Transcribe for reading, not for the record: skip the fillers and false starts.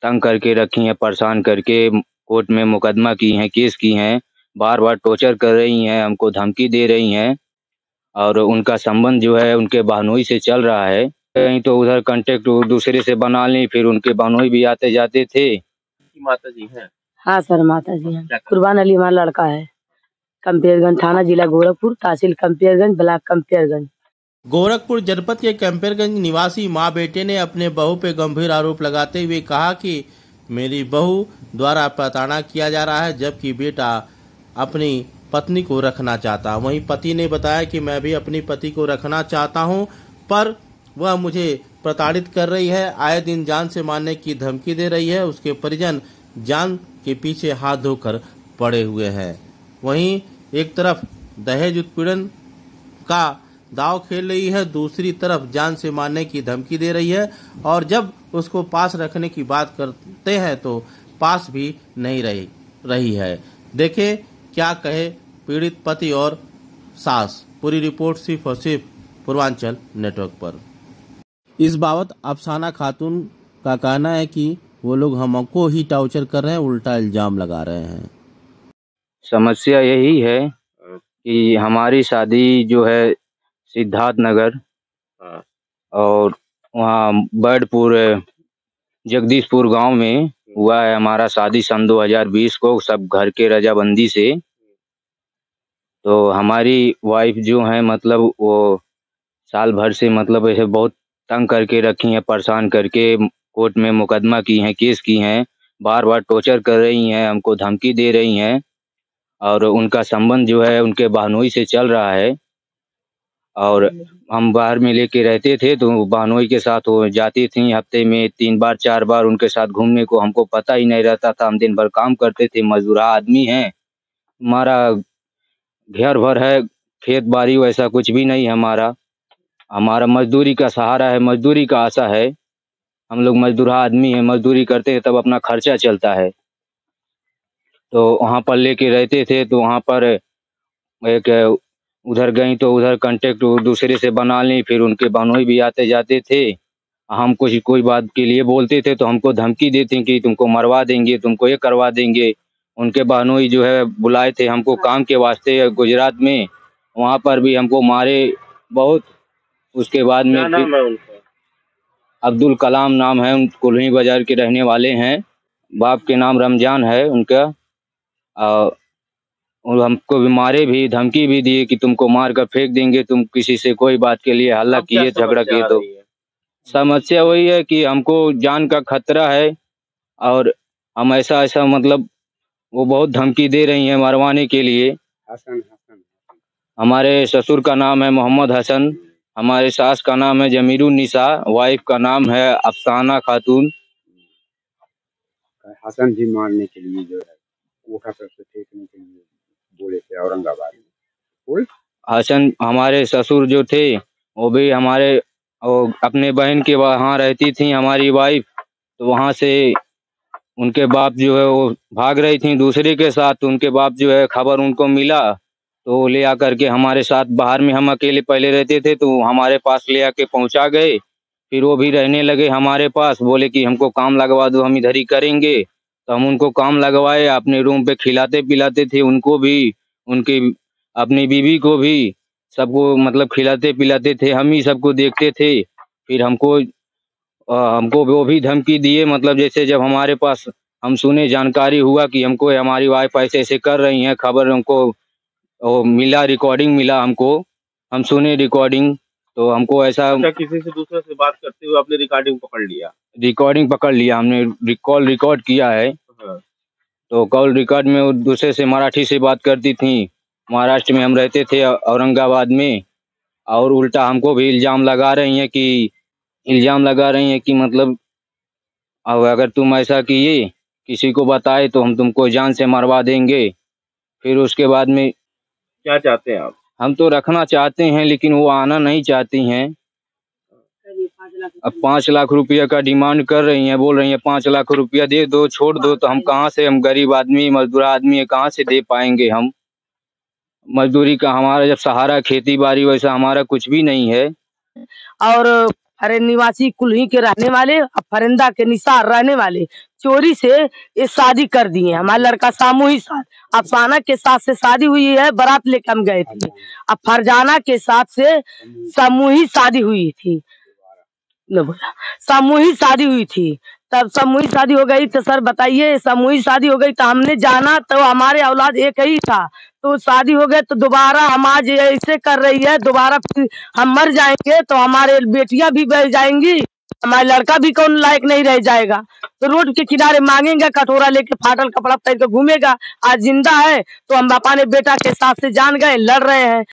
तंग करके रखी हैं, परेशान करके कोर्ट में मुकदमा की हैं, केस की हैं, बार-बार टॉर्चर कर रही हैं, हमको धमकी दे रही हैं और उनका संबंध जो है उनके बहनोई से चल रहा है। कहीं तो उधर कॉन्टैक्ट दूसरे से बना ली, फिर उनके बहनोई भी आते-जाते थे। माता जी हैं? हाँ सर, माता जी हैं। कुर्बान अली हमारा लड़का है। कंपेयरगंज थाना, जिला गोरखपुर, तहसील कंपेयरगंज, ब्लॉक कंपेयरगंज। गोरखपुर जनपद के कंपेयरगंज निवासी मां बेटे ने अपने बहू पे गंभीर आरोप लगाते हुए कहा कि मेरी बहू द्वारा प्रताड़ना किया जा रहा है, जबकि बेटा अपनी पत्नी को रखना चाहता। वहीं पति ने बताया कि मैं भी अपनी पति को रखना चाहता हूं, पर वह मुझे प्रताड़ित कर रही है, आए दिन जान से मारने की धमकी दे रही है। उसके परिजन जान के पीछे हाथ धोकर पड़े हुए हैं। वहीं एक तरफ दहेज उत्पीड़न का दाव खेल रही है, दूसरी तरफ जान से मारने की धमकी दे रही है, और जब उसको पास रखने की बात करते हैं तो पास भी नहीं रही है। देखे क्या कहे पीड़ित पति और सास। पूरी रिपोर्ट सिर्फ और सिर्फ पूर्वांचल नेटवर्क पर। इस बाबत अफसाना खातून का कहना है कि वो लोग हमको ही टॉर्चर कर रहे हैं, उल्टा इल्जाम लगा रहे हैं। समस्या यही है कि हमारी शादी जो है सिद्धार्थ नगर और वहाँ बैडपुर जगदीशपुर गांव में हुआ है। हमारा शादी सन 2020 को, सब घर के रजाबंदी से। तो हमारी वाइफ जो है मतलब वो साल भर से मतलब ऐसे बहुत तंग करके रखी हैं, परेशान करके कोर्ट में मुकदमा की हैं, केस की हैं, बार-बार टॉर्चर कर रही हैं, हमको धमकी दे रही हैं और उनका संबंध जो है उनके बहनोई से चल रहा है। और हम बाहर में लेके रहते थे तो बहनोई के साथ वो जाती थी, हफ्ते में 3 बार 4 बार उनके साथ घूमने को, हमको पता ही नहीं रहता था। हम दिन भर काम करते थे, मजदूर आदमी हैं, हमारा घर भर है, खेत बाड़ी वैसा कुछ भी नहीं हमारा। हमारा मजदूरी का सहारा है, मजदूरी का आशा है। हम लोग मजदूर आदमी हैं, मजदूरी करते हैं तब अपना खर्चा चलता है। तो वहाँ पर लेके रहते थे तो वहाँ पर एक उधर गई तो उधर कॉन्टैक्ट दूसरे से बना ली, फिर उनके बहनोई भी आते-जाते थे। हम कुछ कोई बात के लिए बोलते थे तो हमको धमकी देती कि तुमको मरवा देंगे, तुमको ये करवा देंगे। उनके बहनोई जो है बुलाए थे हमको काम के वास्ते गुजरात में, वहाँ पर भी हमको मारे बहुत। उसके बाद में फिर अब्दुल कलाम नाम है, कुल्ही बाजार के रहने वाले हैं। बाप के नाम रमजान है उनका। और हमको भी मारे भी, धमकी भी दिए कि तुमको मार कर फेंक देंगे, तुम किसी से कोई बात के लिए हल्ला किए, झगड़ा किए तो। समस्या वही है कि हमको जान का खतरा है और हम ऐसा मतलब वो बहुत धमकी दे रही हैं मरवाने के लिए। हमारे ससुर का नाम है मोहम्मद हसन, हमारे सास का नाम है जमीरुन्निसा, वाइफ का नाम है अफसाना खातून। हसन जी मारने के लिए जो है वो खतर से फेंकने के लिए बोले थे औरंगाबाद में। हसन हमारे ससुर जो थे वो भी हमारे अपने बहन के वहाँ रहती थी हमारी वाइफ, तो वहाँ से उनके बाप जो है वो भाग रही थी दूसरे के साथ। तो उनके बाप जो है खबर उनको मिला तो ले आकर के हमारे साथ, बाहर में हम अकेले पहले रहते थे तो हमारे पास ले आके पहुंचा गए। फिर वो भी रहने लगे हमारे पास, बोले कि हमको काम लगवा दो, हम इधर ही करेंगे। तो हम उनको काम लगवाए, अपने रूम पे खिलाते पिलाते थे उनको भी, उनकी अपनी बीवी को भी, सबको मतलब खिलाते पिलाते थे, हम ही सबको देखते थे। फिर हमको वो भी धमकी दिए, मतलब जैसे जब हमारे पास हम सुने, जानकारी हुआ कि हमको हमारी वाइफ ऐसे ऐसे कर रही हैं, खबर हमको मिला, रिकॉर्डिंग मिला हमको, हम सुने रिकॉर्डिंग। तो हमको ऐसा किसी से दूसरे से बात करते हुए आपने रिकॉर्डिंग पकड़ लिया, हमने कॉल रिकॉर्ड किया है। तो कॉल रिकॉर्ड में वो दूसरे से मराठी से बात करती थी। महाराष्ट्र में हम रहते थे, औरंगाबाद में, और उल्टा हमको भी इल्जाम लगा रही हैं कि मतलब अब अगर तुम ऐसा किए, किसी को बताए तो हम तुमको जान से मरवा देंगे। फिर उसके बाद में क्या चाहते हैं आप? हम तो रखना चाहते हैं लेकिन वो आना नहीं चाहती हैं। अब 5 लाख रुपया का डिमांड कर रही हैं, बोल रही हैं 5 लाख रुपया दे दो, छोड़ दो। तो हम कहाँ से, हम गरीब आदमी, मजदूर आदमी है, कहाँ से दे पाएंगे हम। मजदूरी का हमारा जब सहारा खेती बाड़ी, वैसा हमारा कुछ भी नहीं है। और अरे निवासी कुल्ही के रहने वाले और फरिंदा के निसार रहने वाले चोरी से ये शादी कर दिए। हमारा लड़का सामूहिक साथ अफसाना के साथ से शादी हुई है, बारात लेकर हम गए थे। अब फरजाना के साथ से सामूहिक शादी हुई थी, न बोला सामूहिक शादी हुई थी। तब सामूहिक शादी हो गई तो सर बताइए, सामूहिक शादी हो गई तो हमने जाना तो हमारे औलाद एक ही था, तो शादी हो गई तो दोबारा हम आज ऐसे कर रही है, दोबारा फिर हम मर जाएंगे तो हमारे बेटियां भी बह जाएंगी, हमारा लड़का भी कौन लायक नहीं रह जाएगा। तो रोड के किनारे मांगेंगे, कटोरा लेके फाटल कपड़ा पहन के घूमेगा। आज जिंदा है तो हम अपने बेटा के साथ से जान गए, लड़ रहे हैं।